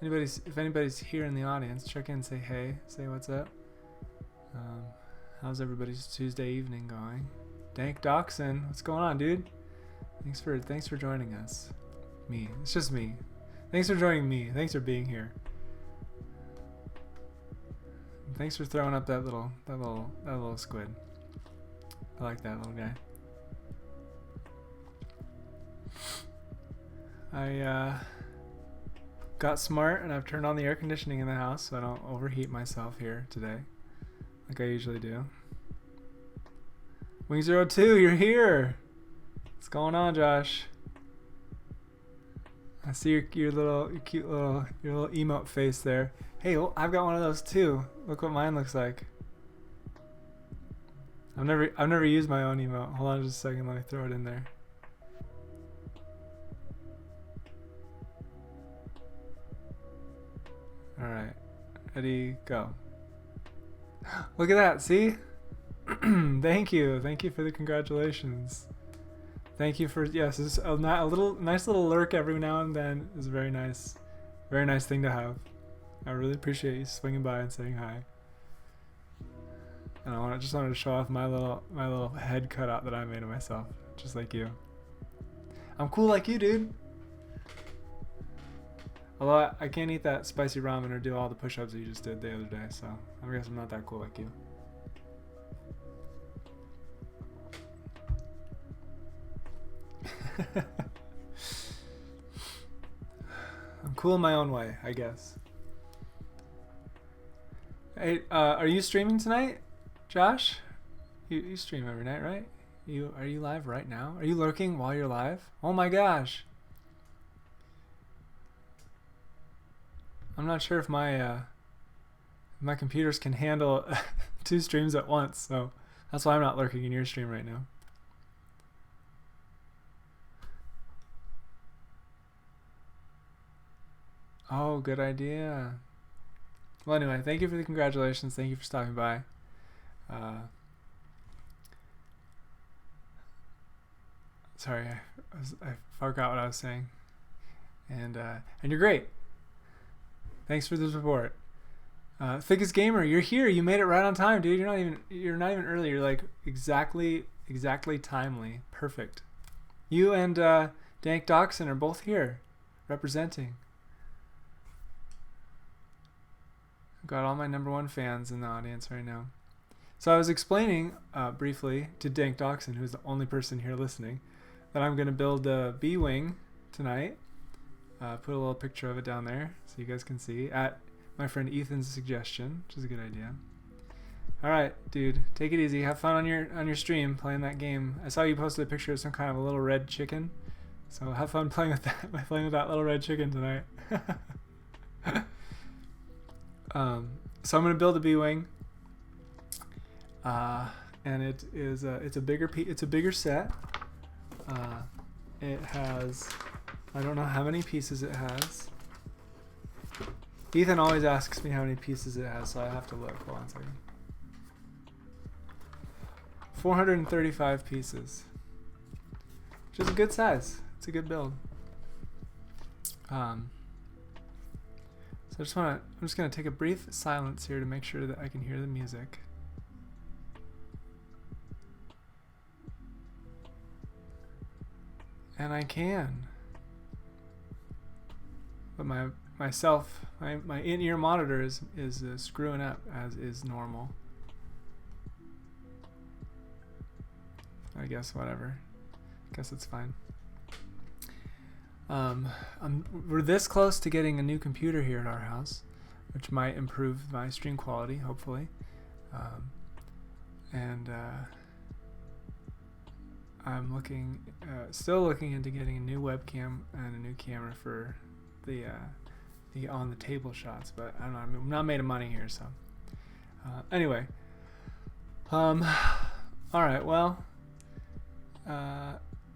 If anybody's here in the audience, check in, say hey, say what's up. How's everybody's Tuesday evening going? Dank Dachshund, what's going on, dude? Thanks for joining us. Me, it's just me. Thanks for joining me. Thanks for being here. Thanks for throwing up that little squid. I like that little guy. I got smart and I've turned on the air conditioning in the house so I don't overheat myself here today, like I usually do. Wing02, you're here. What's going on, Josh? I see your cute little emote face there. Hey, well, I've got one of those too. Look what mine looks like. I've never used my own emote. Hold on just a second. Let me throw it in there. All right, ready, go. Look at that. See? Thank you for the congratulations. Thank you for yes. It's a nice little lurk every now and then is a very nice thing to have. I really appreciate you swinging by and saying hi. And I just wanted to show off my little head cutout that I made of myself, just like you. I'm cool like you, dude. Although I can't eat that spicy ramen or do all the push-ups that you just did the other day, so I guess I'm not that cool like you. I'm cool in my own way, I guess. Hey, are you streaming tonight, Josh? You stream every night, right? Are you live right now? Are you lurking while you're live? Oh my gosh! I'm not sure if my computers can handle 2 streams at once, so that's why I'm not lurking in your stream right now. Oh, good idea. Well, anyway, thank you for the congratulations. Thank you for stopping by. Sorry, I forgot what I was saying. And you're great. Thanks for the support. Thickest Gamer, you're here. You made it right on time, dude. You're not even early. You're like exactly timely. Perfect. You and Dank Dachshund are both here, representing. I've got all my #1 fans in the audience right now. So I was explaining briefly to Dank Dachshund, who's the only person here listening, that I'm going to build a B-Wing tonight. Put a little picture of it down there so you guys can see at my friend Ethan's suggestion, which is a good idea. All right, dude, take it easy. Have fun on your stream playing that game. I saw you posted a picture of some kind of a little red chicken, so have fun playing with that little red chicken tonight. So I'm gonna build a B-Wing, and it's a bigger set. It has, I don't know how many pieces it has. Ethan always asks me how many pieces it has, so I have to look. Hold on a second. 435 pieces, which is a good size. It's a good build. So I'm just gonna take a brief silence here to make sure that I can hear the music. And I can. But my in-ear monitor is screwing up, as is normal. I guess whatever. I guess it's fine. We're this close to getting a new computer here at our house, which might improve my stream quality, hopefully. I'm still looking into getting a new webcam and a new camera for the on the table shots, but I don't know. I'm not made of money here, so anyway. All right. Well,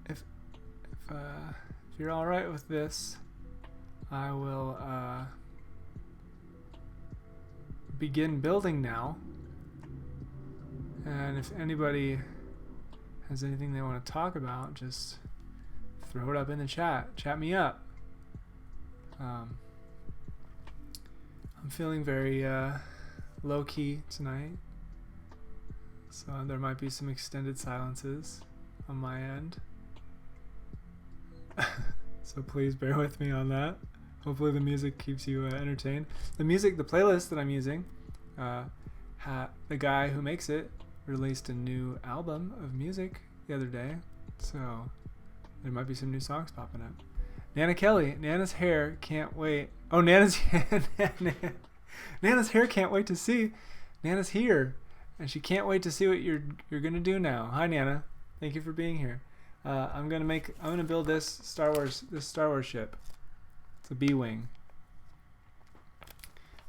if you're all right with this, I will begin building now. And if anybody has anything they want to talk about, just throw it up in the chat. Chat me up. I'm feeling very low-key tonight, so there might be some extended silences on my end. So please bear with me on that. Hopefully the music keeps you entertained. The playlist that I'm using, the guy who makes it released a new album of music the other day, so there might be some new songs popping up. Nana Kelly, Nana's hair can't wait. Oh, Nana's hair can't wait to see. Nana's here, and she can't wait to see what you're gonna do now. Hi, Nana. Thank you for being here. I'm gonna build this Star Wars ship. It's a B-wing.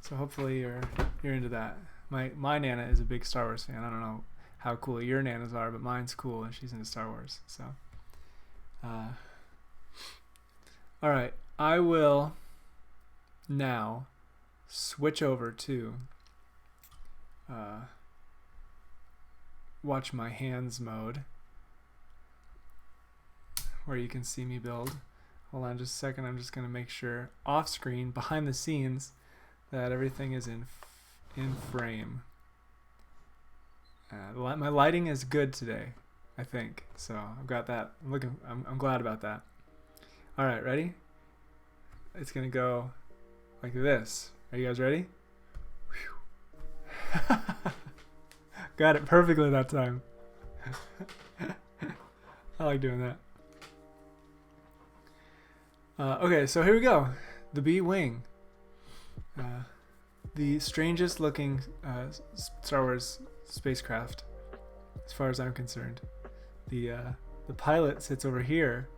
So hopefully you're into that. My Nana is a big Star Wars fan. I don't know how cool your Nanas are, but mine's cool, and she's into Star Wars. So, all right, I will now switch over to watch my hands mode, where you can see me build. Hold on just a second. I'm just going to make sure off screen, behind the scenes, that everything is in frame. My lighting is good today, I think. So I've got that. I'm glad about that. All right, ready? It's going to go like this. Are you guys ready? Got it perfectly that time. I like doing that. Okay, so here we go. The B-wing. The strangest looking Star Wars spacecraft, as far as I'm concerned. The pilot sits over here,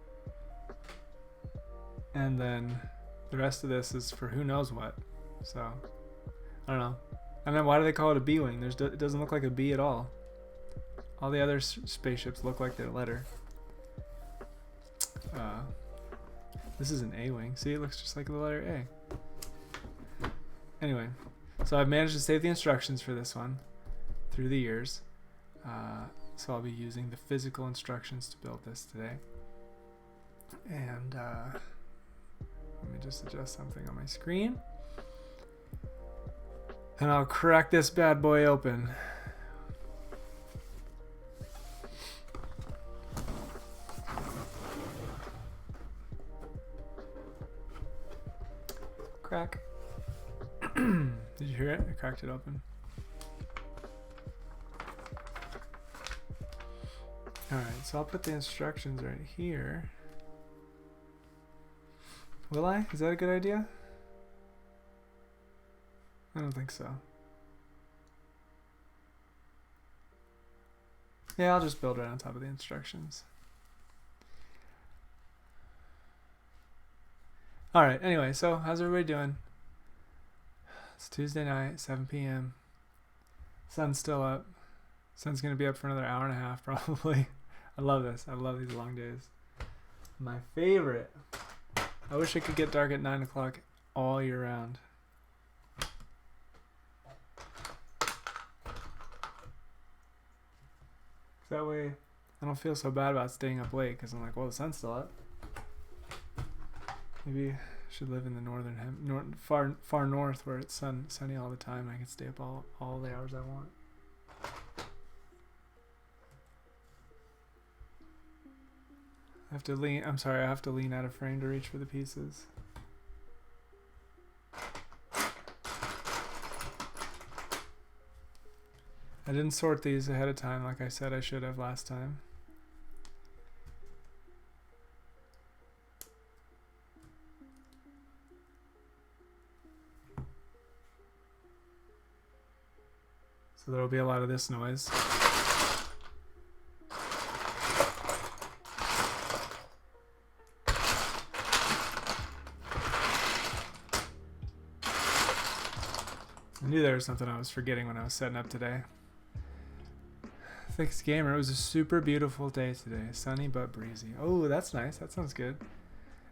and then the rest of this is for who knows what. So I don't know. And then why do they call it a B-wing? It doesn't look like a B at all. All the other spaceships look like their letter. This is an A-wing. See, it looks just like the letter A. Anyway, so I've managed to save the instructions for this one through the years. So I'll be using the physical instructions to build this today. And let me just adjust something on my screen. And I'll crack this bad boy open. Crack. Did you hear it? I cracked it open. Alright, so I'll put the instructions right here. Will I? Is that a good idea? I don't think so. Yeah, I'll just build right on top of the instructions. Alright, anyway, so how's everybody doing? It's Tuesday night, 7 p.m. Sun's still up. Sun's going to be up for another hour and a half, probably. I love this. I love these long days. My favorite. I wish it could get dark at 9 o'clock all year round. That way I don't feel so bad about staying up late, because I'm like, well, the sun's still up. Maybe I should live in the far north, where it's sunny all the time, and I can stay up all the hours I want. I have to lean out of frame to reach for the pieces. I didn't sort these ahead of time like I said I should have last time. So there will be a lot of this noise. I knew there was something I was forgetting when I was setting up today. Fixed Gamer, it was a super beautiful day today. Sunny but breezy. Oh, that's nice. That sounds good.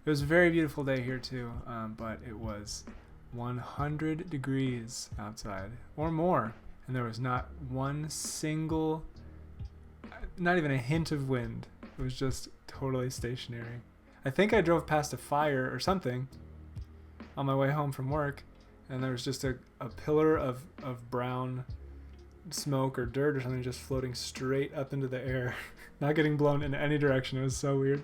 It was a very beautiful day here too, but it was 100 degrees outside or more, and there was not one single, not even a hint of wind. It was just totally stationary. I think I drove past a fire or something on my way home from work, and there was just a pillar of brown smoke or dirt or something just floating straight up into the air, not getting blown in any direction. It was so weird.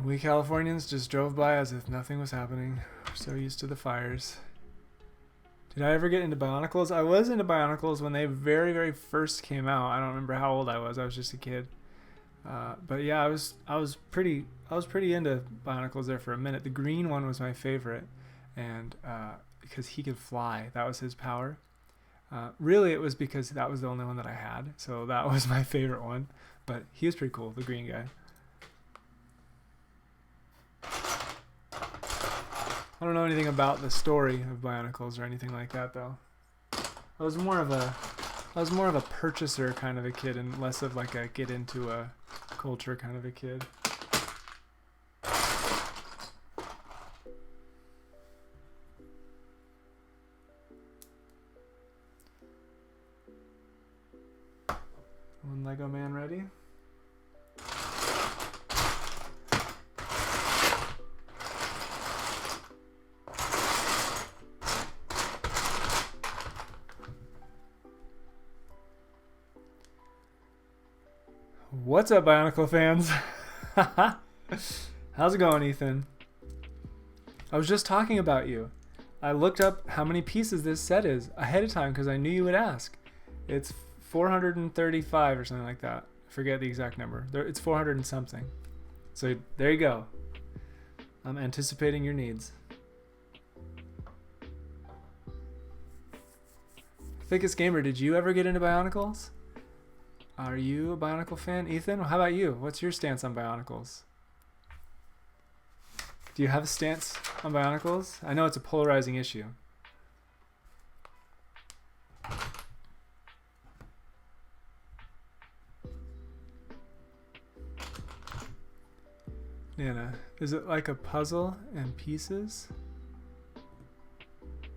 We Californians just drove by as if nothing was happening. We're so used to the fires. Did I ever get into Bionicles? I was into Bionicles when they very, very first came out. I don't remember how old I was. I was just a kid. But yeah, I was pretty into Bionicles there for a minute. The green one was my favorite, and because he could fly, that was his power. Really, it was because that was the only one that I had, so that was my favorite one. But he was pretty cool, the green guy. I don't know anything about the story of Bionicles or anything like that, though. I was more of a purchaser kind of a kid, and less of like a get into a culture kind of a kid. One Lego man ready? What's up, Bionicle fans? How's it going, Ethan? I was just talking about you. I looked up how many pieces this set is ahead of time because I knew you would ask. It's 435 or something like that. I forget the exact number. It's 400 and something. So there you go. I'm anticipating your needs. Thickest Gamer, did you ever get into Bionicles? Are you a Bionicle fan, Ethan? How about you? What's your stance on Bionicles? Do you have a stance on Bionicles? I know it's a polarizing issue. Nana, is it like a puzzle and pieces?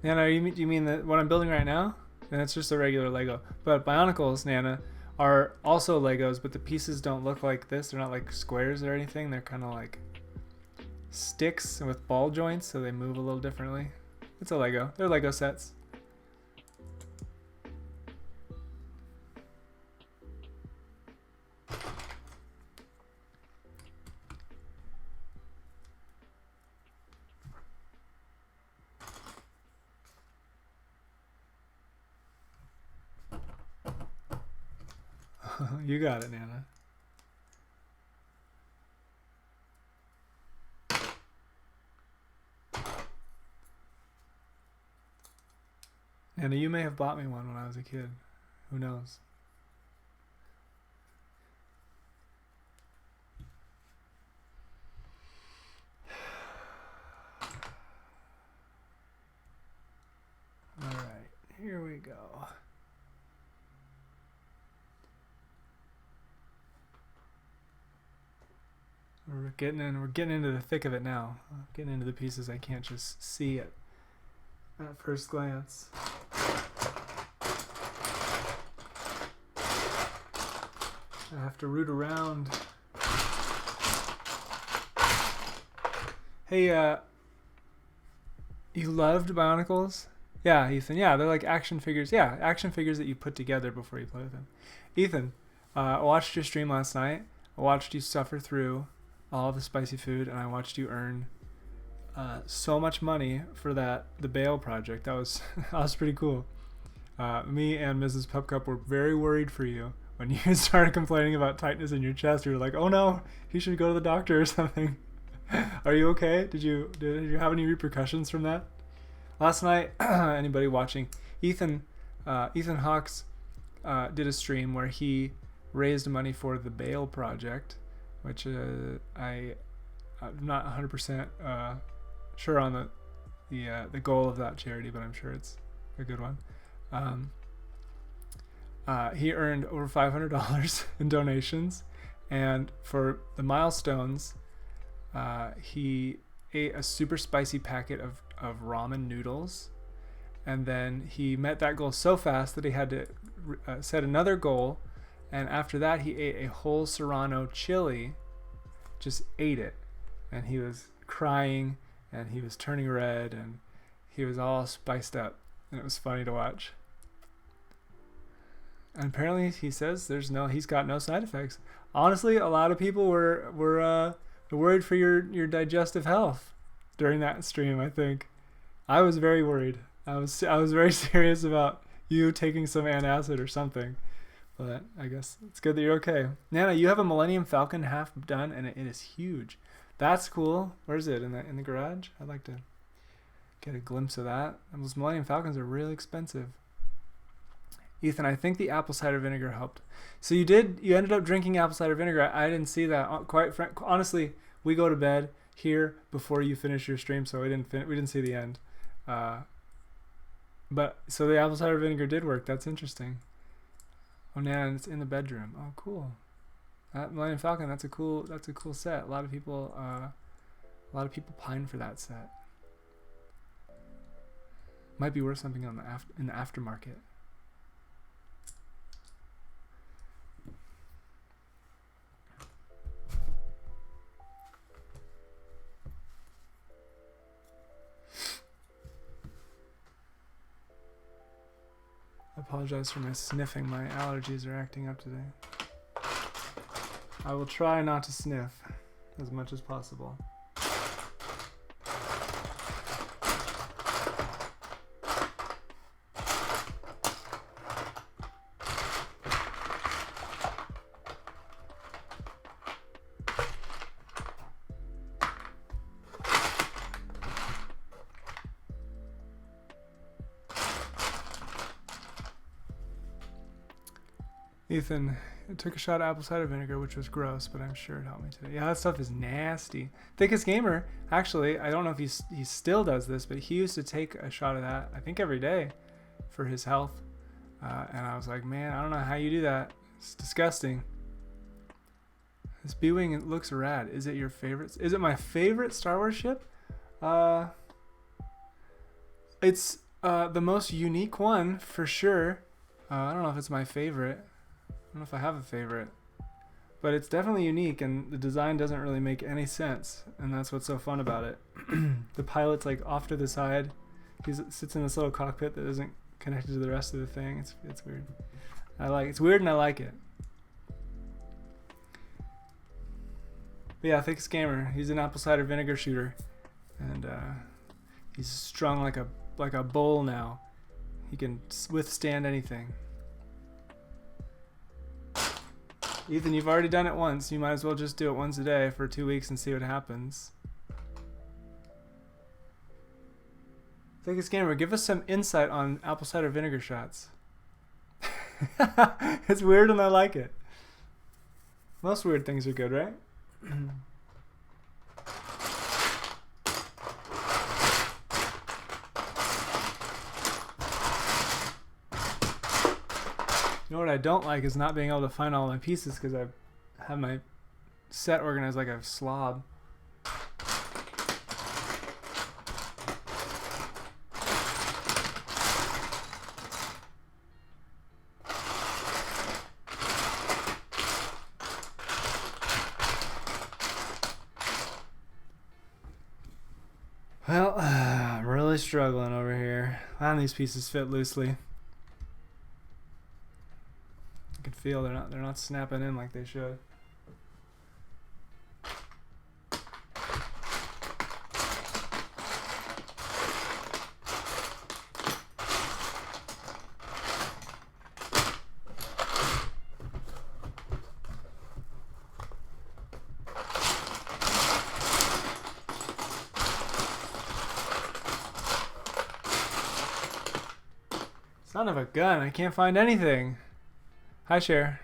Nana, do you mean that what I'm building right now? And it's just a regular Lego. But Bionicles, Nana, are also Legos, but the pieces don't look like this. They're not like squares or anything. They're kind of like sticks with ball joints, so they move a little differently. It's a Lego. They're Lego sets. You got it, Nana. Nana, you may have bought me one when I was a kid. Who knows? All right, here we go. We're getting into the thick of it now. Getting into the pieces I can't just see at first glance. I have to root around. Hey, you loved Bionicles? Yeah, Ethan. Yeah, they're like action figures. Yeah, action figures that you put together before you play with them. Ethan, I watched your stream last night. I watched you suffer through all of the spicy food, and I watched you earn so much money for the Bale project. That was that was pretty cool. Me and Mrs. Pupcup were very worried for you when you started complaining about tightness in your chest. You were like, "Oh no, you should go to the doctor or something." Are you okay? Did you have any repercussions from that? Last night, anybody watching, Ethan Hawks did a stream where he raised money for the Bale project, which I'm not 100% sure on the goal of that charity, but I'm sure it's a good one. He earned over $500 in donations, and for the milestones, he ate a super spicy packet of ramen noodles, and then he met that goal so fast that he had to set another goal And after that, he ate a whole Serrano chili, just ate it. And he was crying, and he was turning red, and he was all spiced up. And it was funny to watch. And apparently, he says he's got no side effects. Honestly, a lot of people were worried for your digestive health during that stream. I think I was very worried. I was very serious about you taking some antacid or something. But I guess it's good that you're okay. Nana, you have a Millennium Falcon half done, and it is huge. That's cool. Where is it? In the garage? I'd like to get a glimpse of that. And those Millennium Falcons are really expensive. Ethan, I think the apple cider vinegar helped. So you ended up drinking apple cider vinegar. I didn't see that. Honestly, we go to bed here before you finish your stream, so we didn't see the end. But so the apple cider vinegar did work. That's interesting. Oh, man, it's in the bedroom. Oh, cool. That Millennium Falcon. That's a cool set. A lot of people pine for that set. Might be worth something in the aftermarket. I apologize for my sniffing. My allergies are acting up today. I will try not to sniff as much as possible. Ethan, I took a shot of apple cider vinegar, which was gross, but I'm sure it helped me today. Yeah, that stuff is nasty. Thickest Gamer, actually, I don't know if he still does this, but he used to take a shot of that, I think every day, for his health. And I was like, man, I don't know how you do that. It's disgusting. This B-Wing looks rad. Is it your favorite? Is it my favorite Star Wars ship? It's the most unique one, for sure. I don't know if it's my favorite. I don't know if I have a favorite, but it's definitely unique, and the design doesn't really make any sense, and that's what's so fun about it. The pilot's like off to the side. He sits in this little cockpit that isn't connected to the rest of the thing. It's weird. It's weird, and I like it. But yeah, Thickest Gamer. He's an apple cider vinegar shooter, and he's strung like a bull now. He can withstand anything. Ethan, you've already done it once. You might as well just do it once a day for 2 weeks and see what happens. Thickest Gamer, give us some insight on apple cider vinegar shots. It's weird and I like it. Most weird things are good, right? You know what I don't like is not being able to find all my pieces because I have my set organized like a slob. Well, I'm really struggling over here. None of these pieces fit loosely. I can feel they're not snapping in like they should. Son of a gun, I can't find anything. Hi, Cher.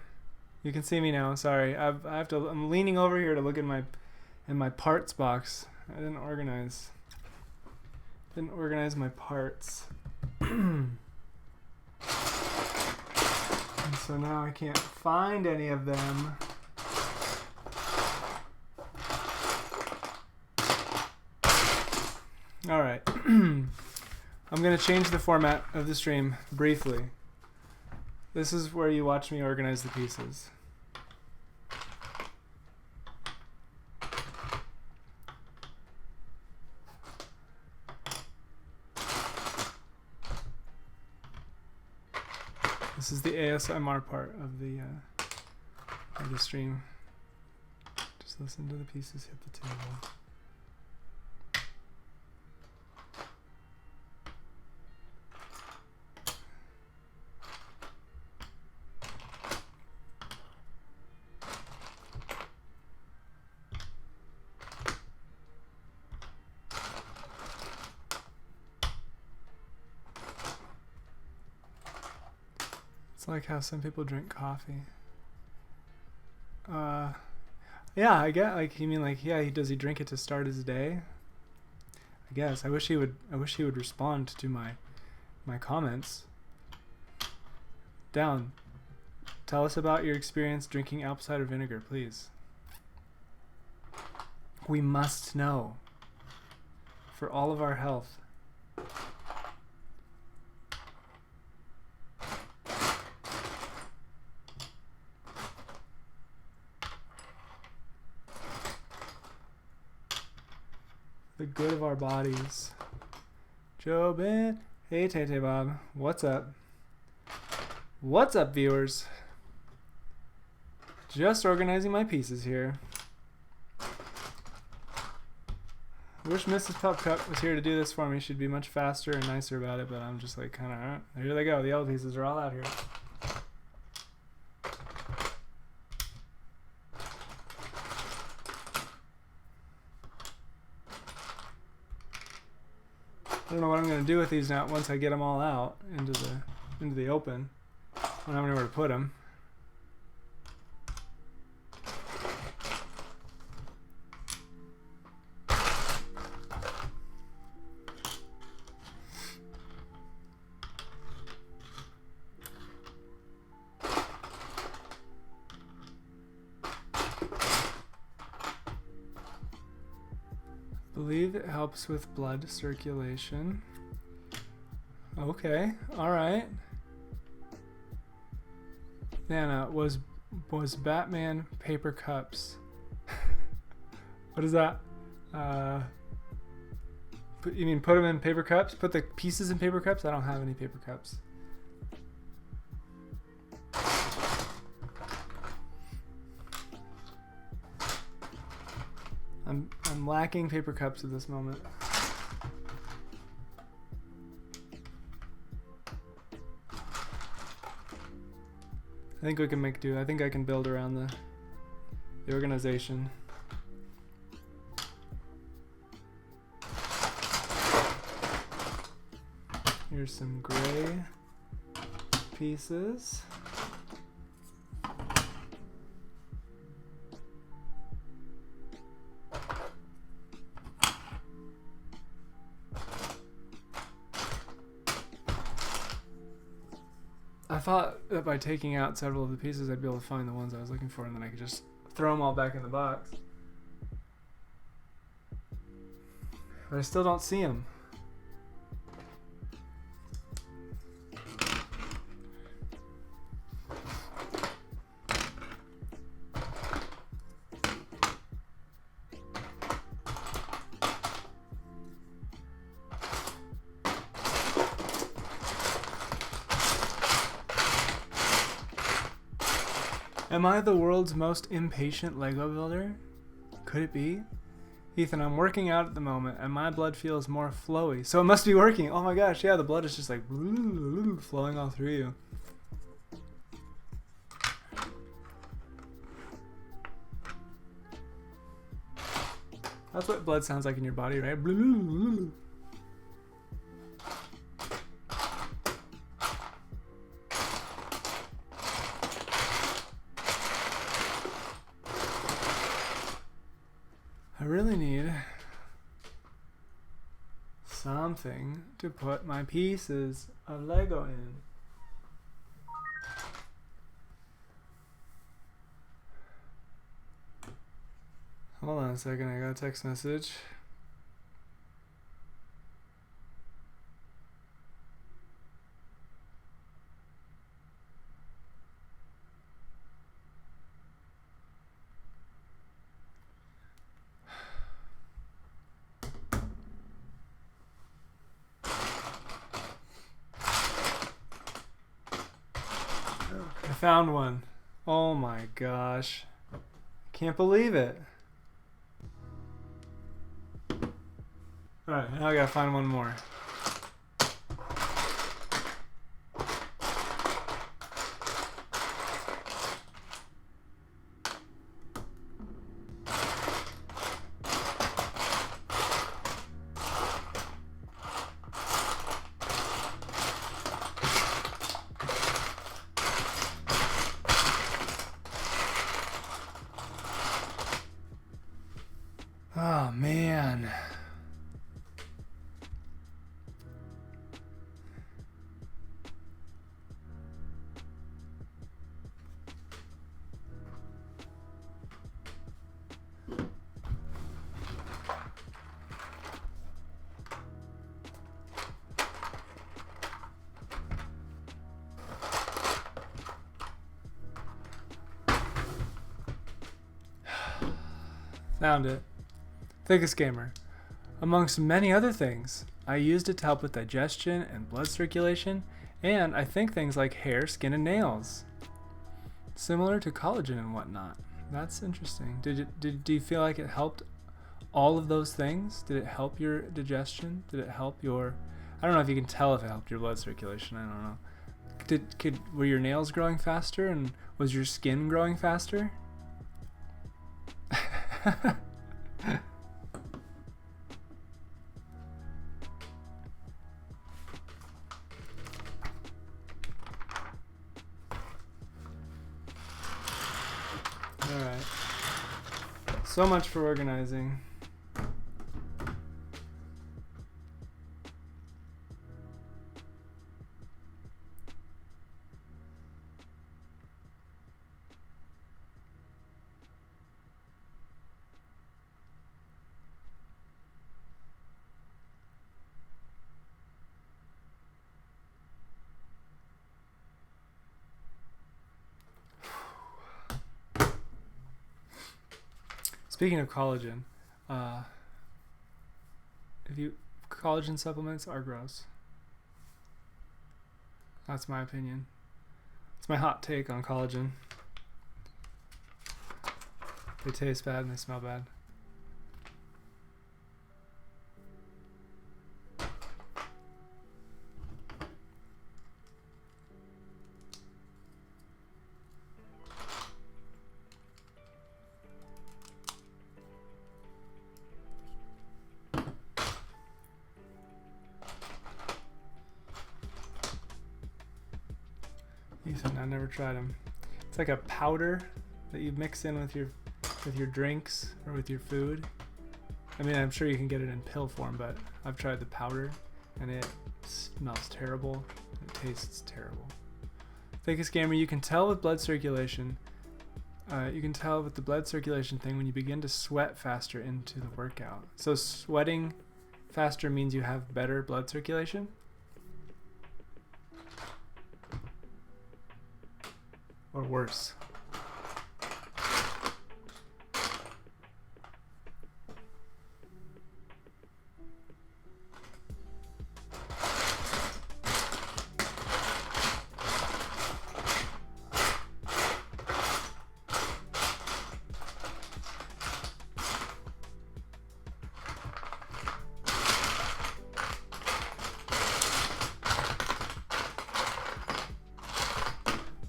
You can see me now. Sorry, I'm leaning over here to look in my parts box. I didn't organize my parts. And so now I can't find any of them. All right. I'm going to change the format of the stream briefly. This is where you watch me organize the pieces. This is the ASMR part of the stream. Just listen to the pieces hit the table. It's like how some people drink coffee. Yeah, I get, like, you mean like, yeah, does he drink it to start his day? I guess. I wish he would respond to my comments. Down. Tell us about your experience drinking apple cider vinegar, please. We must know. For all of our health. The good of our bodies. Jobin. Hey, Tay Bob. What's up? What's up, viewers? Just organizing my pieces here. Wish Mrs. Pupcup was here to do this for me. She'd be much faster and nicer about it, but I'm just like kind of, here they go. The yellow pieces are all out here. I don't know what I'm going to do with these now once I get them all out into the open. I don't have anywhere to put them. Believe it helps with blood circulation. Okay, all right. Nana, was Batman paper cups? What is that? You mean put them in paper cups? Put the pieces in paper cups? I don't have any paper cups. I'm lacking paper cups at this moment. I think we can make do. I think I can build around the organization. Here's some gray pieces. I thought that by taking out several of the pieces I'd be able to find the ones I was looking for, and then I could just throw them all back in the box. But I still don't see them. Am I the world's most impatient Lego builder? Could it be? Ethan, I'm working out at the moment and my blood feels more flowy. So it must be working. Oh my gosh, yeah, the blood is just like flowing all through you. That's what blood sounds like in your body, right? I really need something to put my pieces of Lego in. Hold on a second, I got a text message. found one. Oh my gosh. Can't believe it. Alright, now I gotta find one more. Oh man. Found it. Thickest Gamer. Amongst many other things, I used it to help with digestion and blood circulation, and I think things like hair, skin, and nails. Similar to collagen and whatnot. That's interesting. Do you feel like it helped all of those things? Did it help your digestion? Did it help your... I don't know if you can tell if it helped your blood circulation. I don't know. Were your nails growing faster, and was your skin growing faster? Alright. So much for organizing. Speaking of collagen, collagen supplements are gross. That's my opinion. It's my hot take on collagen. They taste bad and they smell bad. Ethan, I never tried them. It's like a powder that you mix in with your drinks or with your food. I mean, I'm sure you can get it in pill form, but I've tried the powder and it smells terrible. It tastes terrible. Thickest Gamer, you can tell with blood circulation. You can tell with the blood circulation thing when you begin to sweat faster into the workout. So sweating faster means you have better blood circulation? Or worse?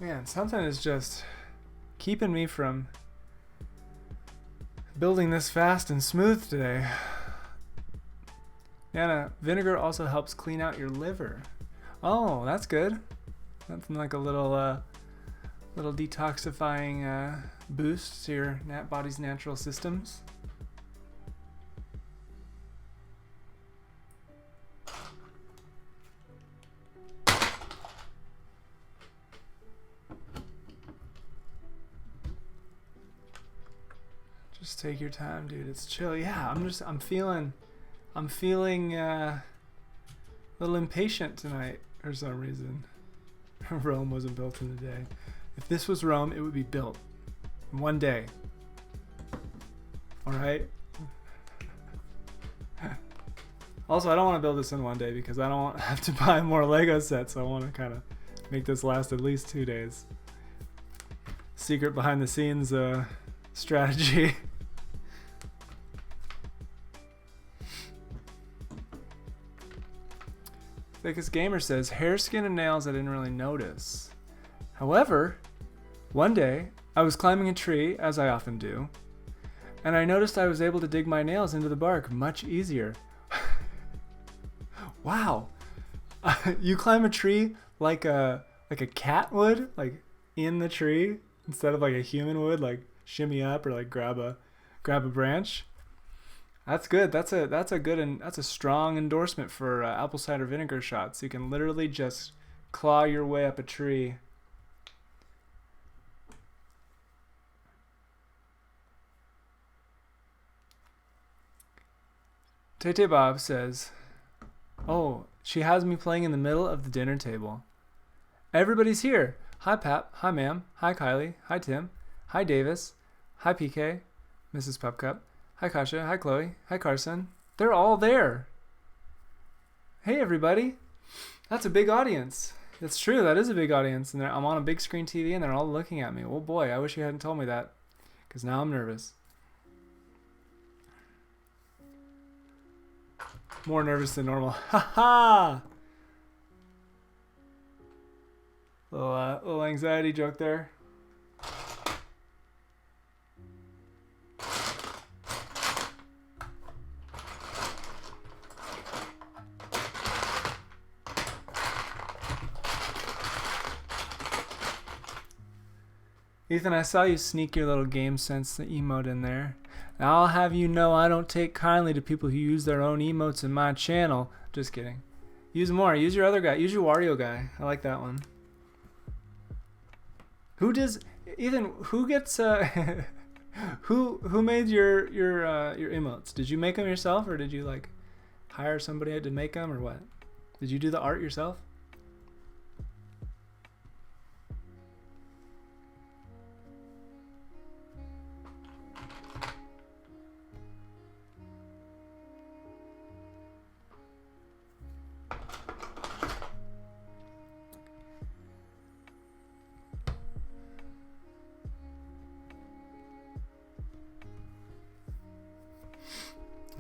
Man, something is just keeping me from building this fast and smooth today. Nana, vinegar also helps clean out your liver. Oh, that's good. That's like a little detoxifying boost to your body's natural systems. Just take your time, dude. It's chill. Yeah, I'm feeling a little impatient tonight for some reason. Rome wasn't built in a day. If this was Rome, it would be built in one day. All right. Also, I don't want to build this in one day because I don't have to buy more Lego sets. So I want to kind of make this last at least 2 days. secret behind the scenes strategy. Thickest Gamer says, hair, skin, and nails I didn't really notice. However, one day I was climbing a tree, as I often do, and I noticed I was able to dig my nails into the bark much easier. Wow. You climb a tree like a cat would, like in the tree, instead of like a human would, like shimmy up or like grab a branch. That's good. That's a good and that's a strong endorsement for apple cider vinegar shots. You can literally just claw your way up a tree. Tete Bob says, "Oh, she has me playing in the middle of the dinner table. Everybody's here. Hi, Pap. Hi, Ma'am. Hi, Kylie. Hi, Tim. Hi, Davis. Hi, PK. Mrs. Pupcup. Hi, Kasha. Hi, Chloe. Hi, Carson. They're all there. Hey, everybody. That's a big audience. That's true. That is a big audience. And I'm on a big screen TV, and they're all looking at me. Oh, boy. I wish you hadn't told me that, because now I'm nervous. More nervous than normal. Ha ha! Little anxiety joke there. Ethan, I saw you sneak your little game sense emote in there. Now I'll have you know I don't take kindly to people who use their own emotes in my channel. Just kidding. Use more. Use your other guy. Use your Wario guy. I like that one. Who does, Ethan? Who gets who made your emotes? Did you make them yourself, or did you like hire somebody to make them, or what? Did you do the art yourself?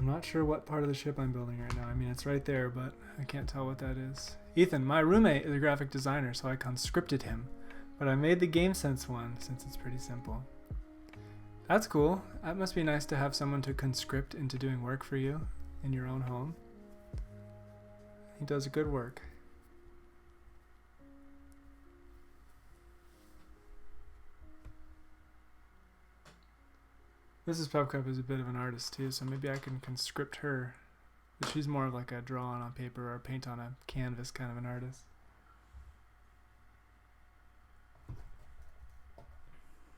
I'm not sure what part of the ship I'm building right now. I mean, it's right there, but I can't tell what that is. Ethan, my roommate is a graphic designer, so I conscripted him. But I made the GameSense one, since it's pretty simple. That's cool. That must be nice to have someone to conscript into doing work for you in your own home. He does good work. Mrs. Pupcup is a bit of an artist too, so maybe I can conscript her. But she's more of like a draw on paper or paint on a canvas kind of an artist.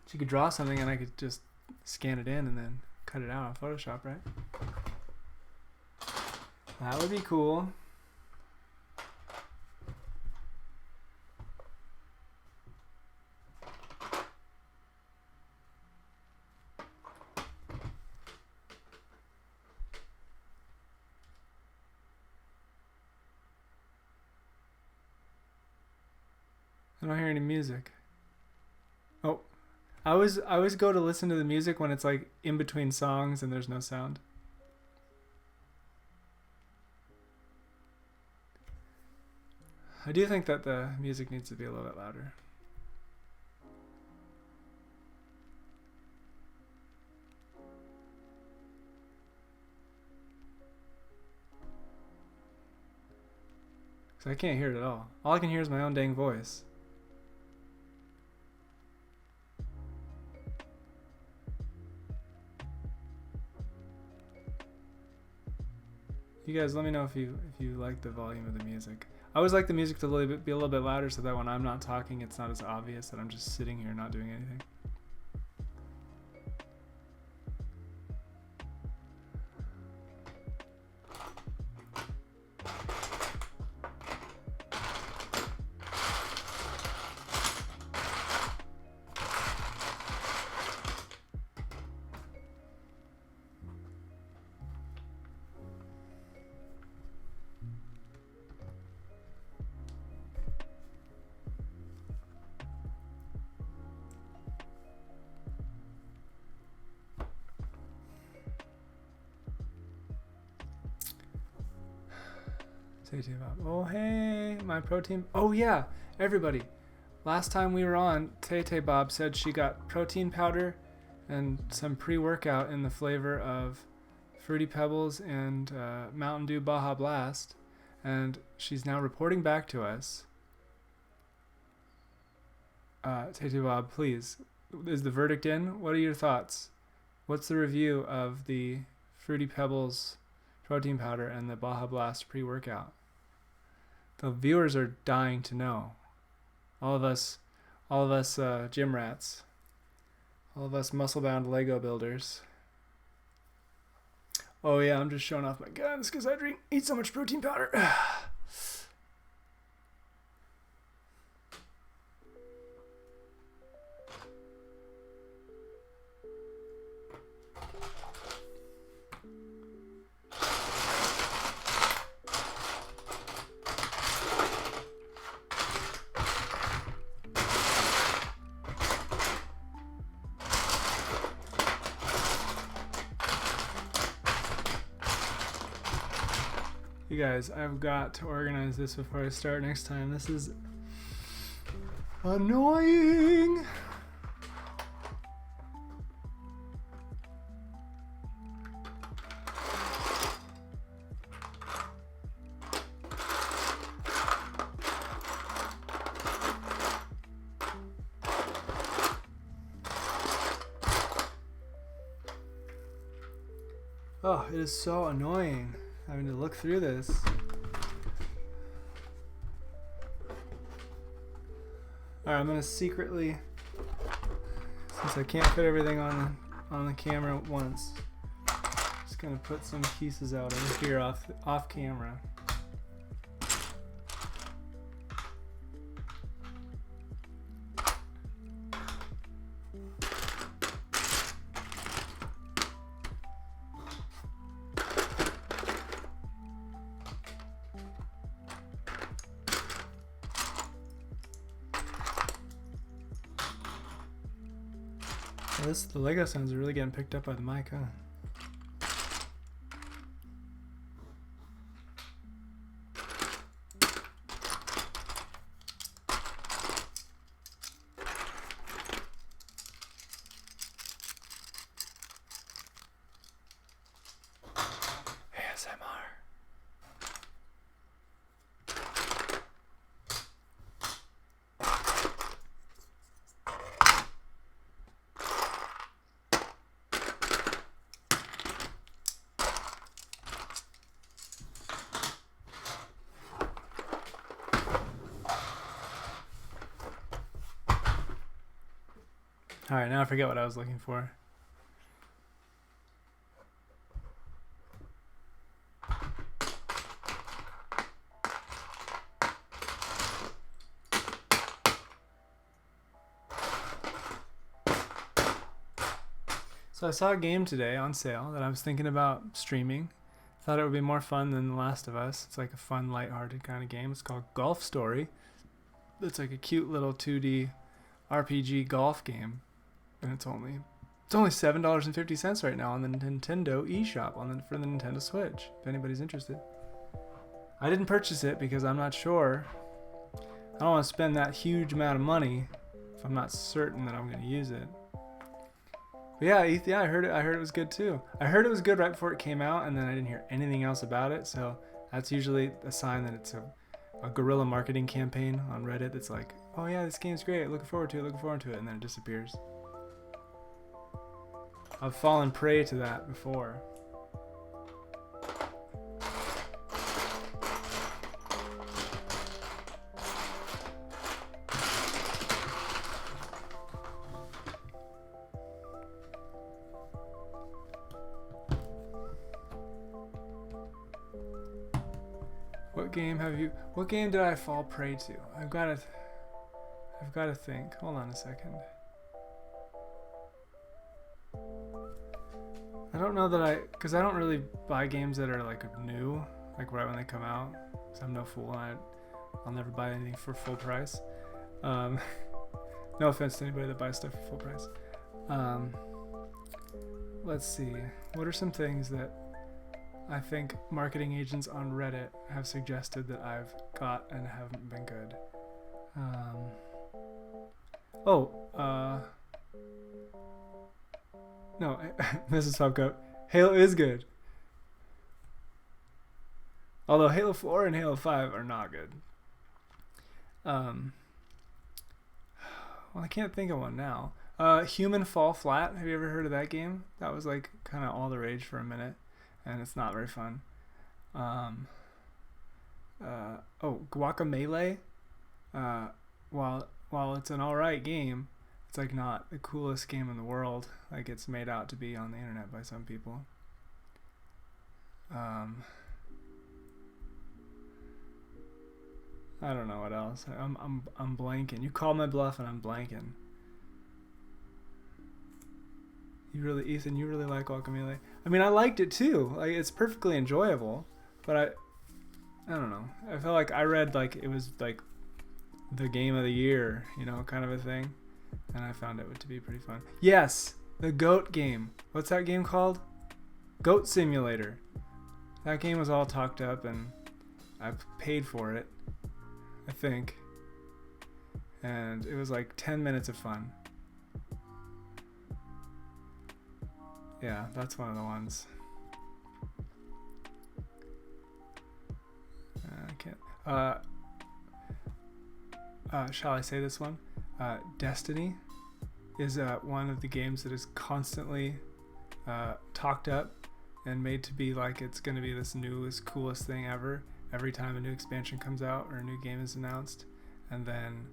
She could draw something and I could just scan it in and then cut it out on Photoshop, right? That would be cool. I don't hear any music. Oh, I always go to listen to the music when it's like in between songs and there's no sound. I do think that the music needs to be a little bit louder. Because I can't hear it at all. All I can hear is my own dang voice. You guys, let me know if you like the volume of the music. I always like the music to be a little bit louder so that when I'm not talking, it's not as obvious that I'm just sitting here not doing anything. Tay Bob. Oh, hey, my protein. Oh, yeah, everybody. Last time we were on, Tay Bob said she got protein powder and some pre-workout in the flavor of Fruity Pebbles and Mountain Dew Baja Blast. And she's now reporting back to us. Tay Bob, please. Is the verdict in? What are your thoughts? What's the review of the Fruity Pebbles protein powder and the Baja Blast pre-workout? The viewers are dying to know. All of us gym rats. All of us muscle-bound Lego builders. Oh yeah, I'm just showing off my guns because I eat so much protein powder. You guys, I've got to organize this before I start next time. This is annoying. Oh, it is so annoying having to look through this. Alright, I'm gonna secretly, since I can't fit everything on the camera at once, just gonna put some pieces out in here off camera. The Lego sounds are really getting picked up by the mic, huh? ASMR. Alright, now I forget what I was looking for. So I saw a game today on sale that I was thinking about streaming. Thought it would be more fun than The Last of Us. It's like a fun, lighthearted kind of game. It's called Golf Story. It's like a cute little 2D RPG golf game. And it's only $7.50 right now on the Nintendo eShop for the Nintendo Switch, if anybody's interested. I didn't purchase it because I'm not sure. I don't want to spend that huge amount of money if I'm not certain that I'm going to use it. But yeah, I heard it was good too. I heard it was good right before it came out, and then I didn't hear anything else about it, so that's usually a sign that it's a guerrilla marketing campaign on Reddit that's like, oh yeah, this game's great, looking forward to it, and then it disappears. I've fallen prey to that before. What game did I fall prey to? I've got to think. Hold on a second. I don't know that because I don't really buy games that are like new, like right when they come out. Because I'm no fool. I'll never buy anything for full price. No offense to anybody that buys stuff for full price. Let's see. What are some things that I think marketing agents on Reddit have suggested that I've got and haven't been good. No, Mrs. Pupcup, Halo is good. Although Halo 4 and Halo 5 are not good. Well, I can't think of one now. Human Fall Flat. Have you ever heard of that game? That was like kind of all the rage for a minute, and it's not very fun. Guacamelee. While it's an alright game, it's like not the coolest game in the world. Like it's made out to be on the internet by some people. I don't know what else. I'm blanking. You called my bluff and I'm blanking. Ethan, you really like Guacamelee. I mean, I liked it too. Like it's perfectly enjoyable, but I don't know. I felt like I read like it was like the game of the year, you know, kind of a thing, and I found it to be pretty fun. Yes, the goat game. What's that game called? Goat Simulator. That game was all talked up, and I paid for it, I think, and it was like 10 minutes of fun. Yeah, that's one of the ones. I can't. Shall I say this one? Destiny is one of the games that is constantly talked up and made to be like it's going to be this newest, coolest thing ever. Every time a new expansion comes out or a new game is announced, and then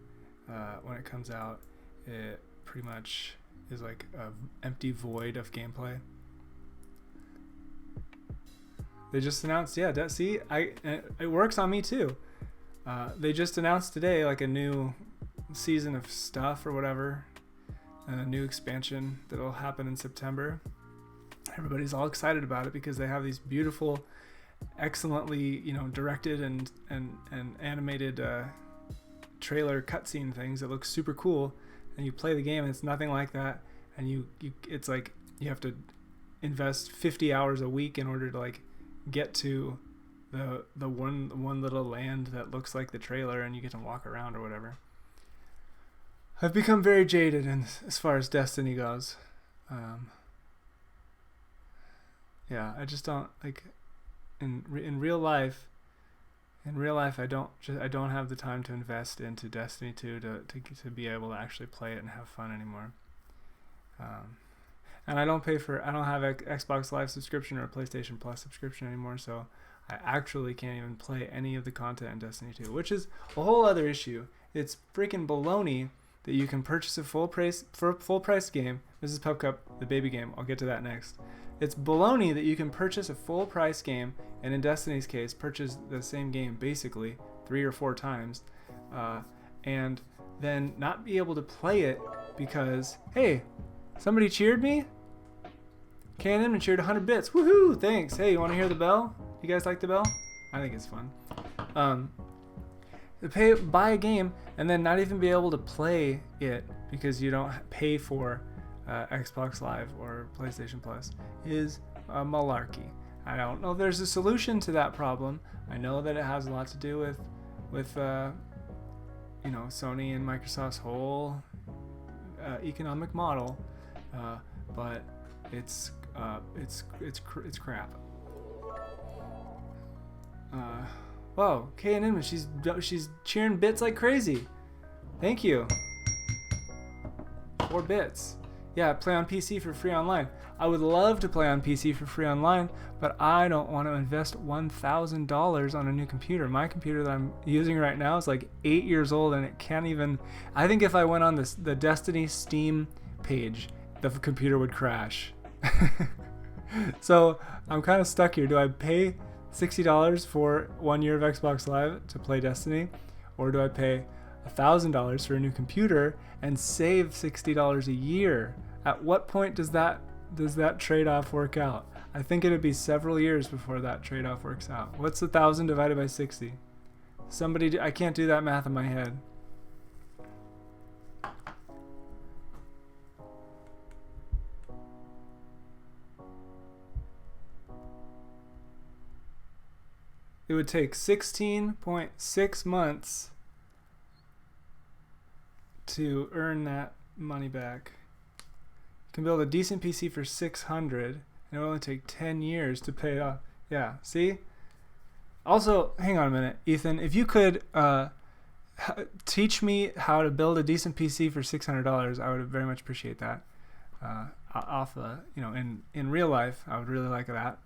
when it comes out, it pretty much is like an empty void of gameplay. They just announced, it works on me too. They just announced today like a new season of stuff or whatever, a new expansion that'll happen in September. Everybody's all excited about it because they have these beautiful, excellently, directed and animated trailer cutscene things that look super cool. And you play the game and it's nothing like that. And it's like you have to invest 50 hours a week in order to like get to the one little land that looks like the trailer, and you get to walk around or whatever. I've become very jaded as far as Destiny goes. I just don't like in real life. In real life, I don't have the time to invest into Destiny 2 to be able to actually play it and have fun anymore. And I don't have an Xbox Live subscription or a PlayStation Plus subscription anymore, so I actually can't even play any of the content in Destiny 2, which is a whole other issue. It's freaking baloney that you can purchase a full price game. This is Pupcup, the baby game. I'll get to that next. It's baloney that you can purchase a full price game, and in Destiny's case, purchase the same game basically 3 or 4 times, and then not be able to play it because, hey, somebody cheered me? Cannon cheered 100 bits. Woohoo! Thanks. Hey, you want to hear the bell? You guys like the bell? I think it's fun. Buy a game and then not even be able to play it because you don't pay for Xbox Live or PlayStation Plus is malarkey. I don't know if there's a solution to that problem. I know that it has a lot to do with Sony and Microsoft's whole economic model, but it's crap. Whoa, K&M, she's cheering bits like crazy. Thank you. 4 bits. Yeah, play on PC for free online. I would love to play on PC for free online, but I don't want to invest $1,000 on a new computer. My computer that I'm using right now is like 8 years old, and it can't even. I think if I went on the Destiny Steam page, the computer would crash. So I'm kind of stuck here. Do I pay $60 for 1 year of Xbox Live to play Destiny, or do I pay $1,000 for a new computer and save $60 a year? At what point does that trade-off work out? I think it'd be several years before that trade-off works out. What's 1,000 divided by 60? I can't do that math in my head. it would take 16.6 months to earn that money back. You can build a decent PC for 600, and it will only take 10 years to pay it off. Yeah, see? Also, hang on a minute, Ethan. If you could teach me how to build a decent PC for $600, I would very much appreciate that. In real life, I would really like that.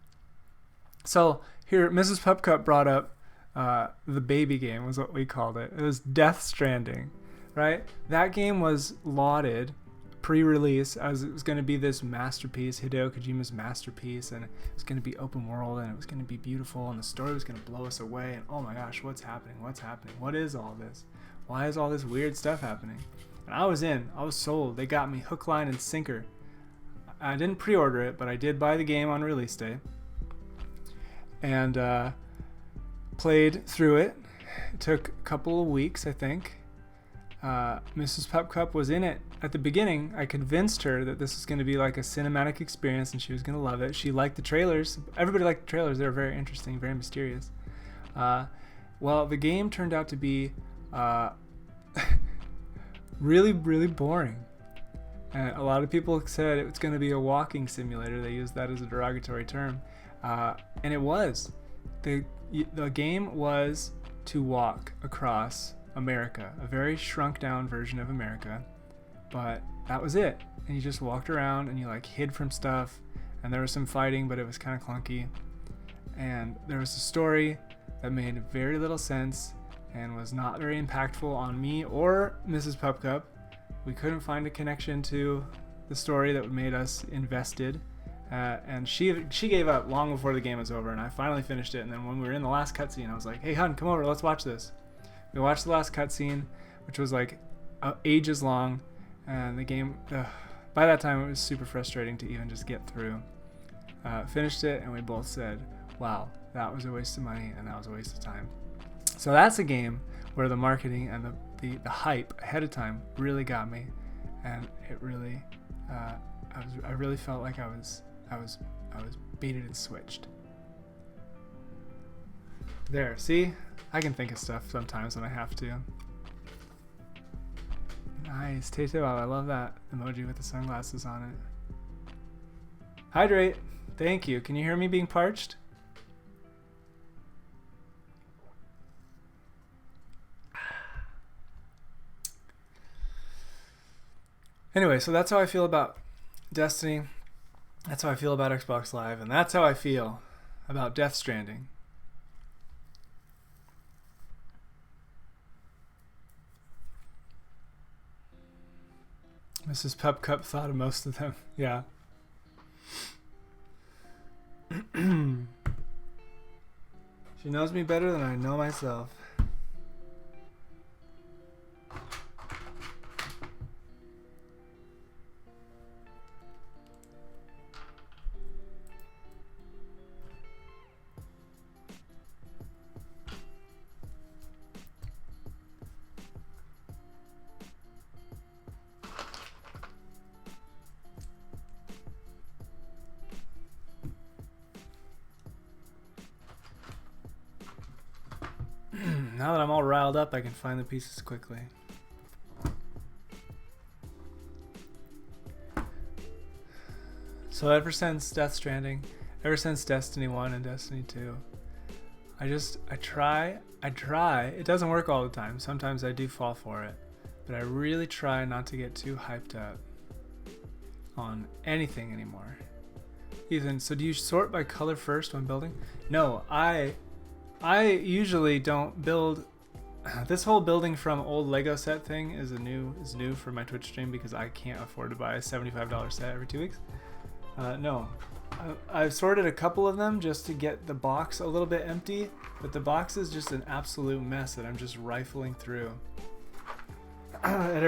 So here, Mrs. Pupcup brought up the baby game was what we called it. It was Death Stranding, right? That game was lauded pre-release as it was going to be this masterpiece, Hideo Kojima's masterpiece, and it was going to be open world, and it was going to be beautiful, and the story was going to blow us away, and oh my gosh, what's happening? What is all this? Why is all this weird stuff happening? And I was sold. They got me hook, line, and sinker. I didn't pre-order it, but I did buy the game on release day, and played through it. It took a couple of weeks, I think. Mrs. Pupcup was in it at the beginning. I convinced her that this was going to be like a cinematic experience and she was going to love it. She liked the trailers. Everybody liked the trailers. They were very interesting, very mysterious. Well, the game turned out to be really, really boring. And a lot of people said it was going to be a walking simulator. They used that as a derogatory term. And it was. The game was to walk across America, a very shrunk down version of America, but that was it. And you just walked around and you like hid from stuff, and there was some fighting, but it was kind of clunky, and there was a story that made very little sense and was not very impactful on me or Mrs. Pupcup. We couldn't find a connection to the story that made us invested, and she gave up long before the game was over, and I finally finished it. And then when we were in the last cutscene, I was like, hey hun, come over, let's watch this. We watched the last cutscene, which was like ages long, and the game, by that time it was super frustrating to even just get through. Finished it, and we both said, wow, that was a waste of money, and that was a waste of time. So that's a game where the marketing and the hype ahead of time really got me, and it really, I really felt like I was baited and switched. There, see? I can think of stuff sometimes when I have to. Nice, Tato, I love that emoji with the sunglasses on it. Hydrate, thank you. Can you hear me being parched? Anyway, so that's how I feel about Destiny. That's how I feel about Xbox Live, and that's how I feel about Death Stranding. Mrs. Pupcup thought of most of them. Yeah. She knows me better than I know myself. Now that I'm all riled up, I can find the pieces quickly. So ever since Death Stranding, ever since Destiny 1 and Destiny 2, I try. It doesn't work all the time. Sometimes I do fall for it. But I really try not to get too hyped up on anything anymore. Ethan, so do you sort by color first when building? No, I usually don't build. This whole building from old Lego set thing is new for my Twitch stream because I can't afford to buy a $75 set every 2 weeks. No, I've sorted a couple of them just to get the box a little bit empty, but the box is just an absolute mess that I'm just rifling through at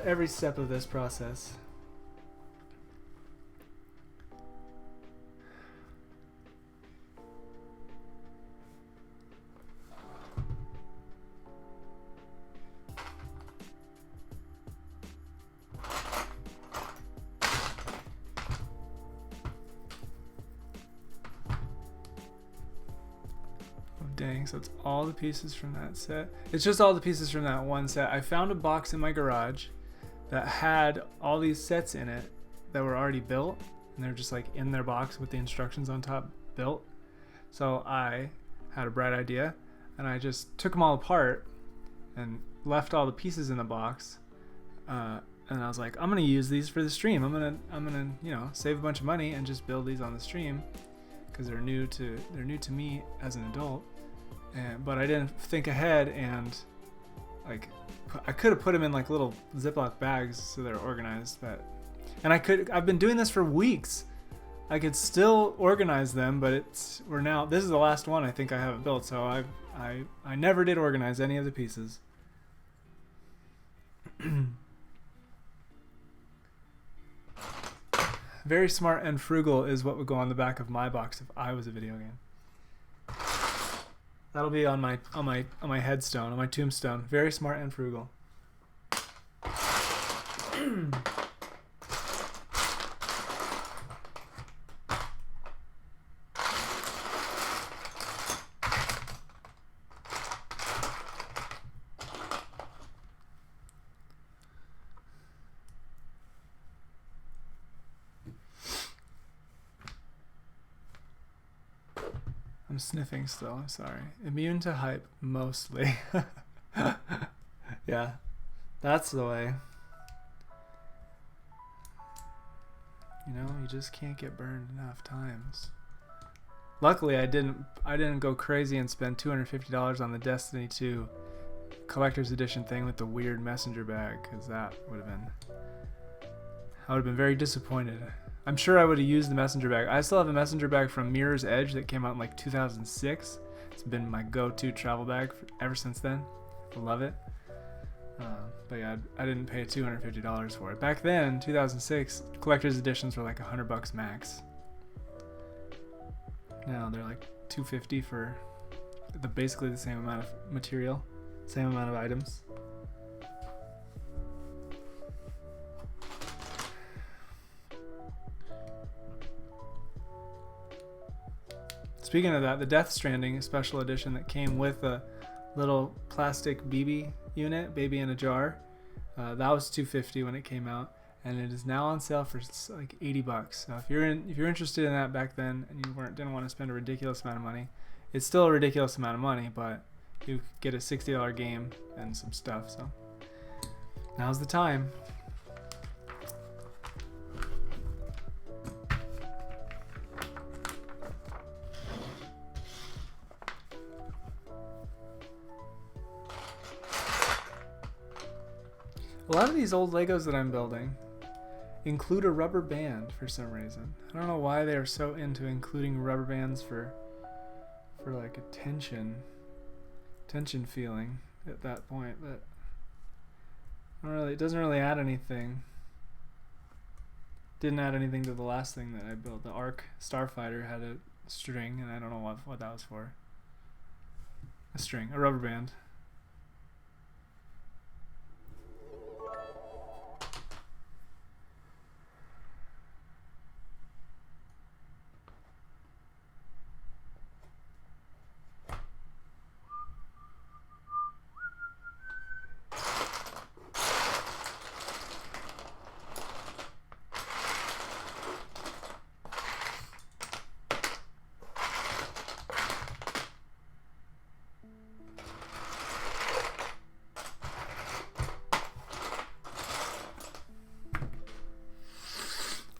every step of this process. Dang, so it's all the pieces from that set. It's just all the pieces from that one set. I found a box in my garage that had all these sets in it that were already built, and they're just like in their box with the instructions on top built. So I had a bright idea, and I just took them all apart and left all the pieces in the box. And I was like, I'm gonna use these for the stream. I'm gonna save a bunch of money and just build these on the stream because they're new to me as an adult. But I didn't think ahead, and like I could have put them in like little Ziploc bags so they're organized. I've been doing this for weeks. I could still organize them, but this is the last one I think I haven't built. So I never did organize any of the pieces. Very smart and frugal is what would go on the back of my box if I was a video game. That'll be on my headstone, on my tombstone. Very smart and frugal. I'm sniffing still, I'm sorry. Immune to hype, mostly. Yeah, that's the way. You know, you just can't get burned enough times. Luckily, I didn't go crazy and spend $250 on the Destiny 2 collector's edition thing with the weird messenger bag, because I would have been very disappointed. I'm sure I would have used the messenger bag. I still have a messenger bag from Mirror's Edge that came out in like 2006. It's been my go-to travel bag ever since then. I love it. But yeah, I didn't pay $250 for it. Back then, 2006, collector's editions were like $100 max. Now they're like $250 for basically the same amount of material, same amount of items. Speaking of that, the Death Stranding special edition that came with a little plastic BB unit, baby in a jar, that was $250 when it came out, and it is now on sale for like $80. So if you're interested in that back then and you didn't want to spend a ridiculous amount of money, it's still a ridiculous amount of money, but you get a $60 game and some stuff. So now's the time. A lot of these old Legos that I'm building include a rubber band for some reason. I don't know why they are so into including rubber bands for like a tension feeling at that point, but it doesn't really add anything. Didn't add anything to the last thing that I built. The Arc Starfighter had a string, and I don't know what that was for. A rubber band.